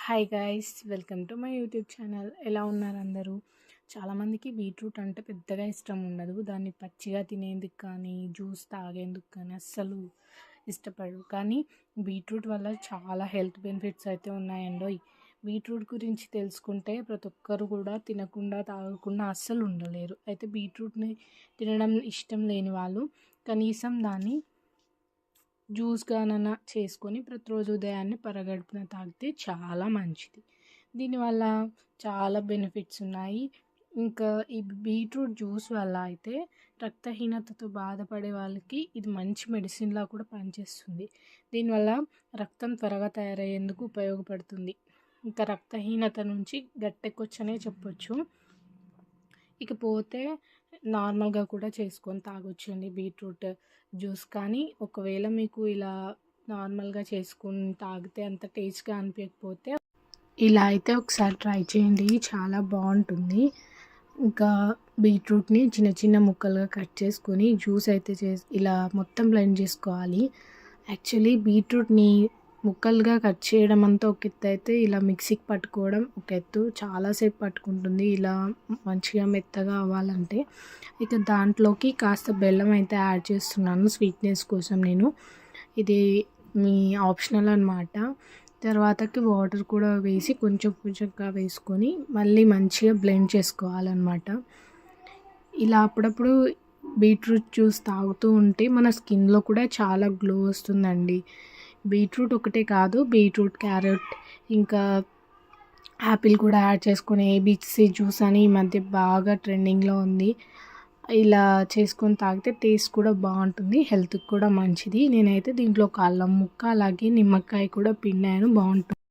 Hi guys, welcome to my YouTube channel. ఎలా ఉన్నారు అందరూ? చాలామందికి బీట్రూట్ అంటే పెద్దగా ఇష్టం ఉండదు. దాన్ని పచ్చిగా తినేందుకు కానీ జ్యూస్ తాగేందుకు కానీ అస్సలు ఇష్టపడరు. కానీ బీట్రూట్ వల్ల చాలా హెల్త్ బెనిఫిట్స్ అయితే ఉన్నాయండోయ్. బీట్రూట్ గురించి తెలుసుకుంటే ప్రతి ఒక్కరు కూడా తినకుండా తాగకుండా అస్సలు ఉండలేరు. అయితే బీట్రూట్ని తినడం ఇష్టం లేని వాళ్ళు కనీసం దాన్ని జ్యూస్గానైనా చేసుకొని ప్రతిరోజు ఉదయాన్నే పరగడుపున తాగితే చాలా మంచిది. దీనివల్ల చాలా బెనిఫిట్స్ ఉన్నాయి. ఇంకా ఈ బీట్రూట్ జ్యూస్ వల్ల అయితే రక్తహీనతతో బాధపడే వాళ్ళకి ఇది మంచి మెడిసిన్లా కూడా పనిచేస్తుంది. దీనివల్ల రక్తం త్వరగా తయారయ్యేందుకు ఉపయోగపడుతుంది. ఇంకా రక్తహీనత నుంచి గట్టెక్కొచ్చనే చెప్పొచ్చు. ఇకపోతే నార్మల్గా కూడా చేసుకొని తాగొచ్చండి బీట్రూట్ జ్యూస్. కానీ ఒకవేళ మీకు ఇలా నార్మల్గా చేసుకొని తాగితే అంత టేస్ట్గా అనిపించకపోతే ఇలా అయితే ఒకసారి ట్రై చేయండి, చాలా బాగుంటుంది. ఇంకా బీట్రూట్ని చిన్న చిన్న ముక్కలుగా కట్ చేసుకొని జ్యూస్ అయితే ఇలా మొత్తం బ్లెండ్ చేసుకోవాలి. యాక్చువల్లీ బీట్రూట్ని ముక్కలుగా కట్ చేయడం అంతా ఒక ఎత్తు అయితే ఇలా మిక్సీకి పట్టుకోవడం ఒక ఎత్తు. చాలాసేపు పట్టుకుంటుంది ఇలా మంచిగా మెత్తగా అవ్వాలంటే. ఇక దాంట్లోకి కాస్త బెల్లం అయితే యాడ్ చేస్తున్నాను స్వీట్నెస్ కోసం నేను. ఇది మీ ఆప్షనల్ అనమాట. తర్వాతకి వాటర్ కూడా వేసి కొంచెం కొంచెంగా వేసుకొని మళ్ళీ మంచిగా బ్లెండ్ చేసుకోవాలన్నమాట. ఇలా అప్పుడప్పుడు బీట్రూట్ జ్యూస్ తాగుతూ ఉంటే మన స్కిన్లో కూడా చాలా గ్లో వస్తుందండి. బీట్రూట్ ఒకటే కాదు, బీట్రూట్, క్యారెట్, ఇంకా యాపిల్ కూడా యాడ్ చేసుకొని ఏబీసీ జ్యూస్ అని ఈ మధ్య బాగా ట్రెండింగ్లో ఉంది. ఇలా చేసుకొని తాగితే టేస్ట్ కూడా బాగుంటుంది, హెల్త్కి కూడా మంచిది. నేనైతే దీంట్లో ఒక అల్లం ముక్క అలాగే నిమ్మకాయ కూడా పిండాను, బాగుంటుంది.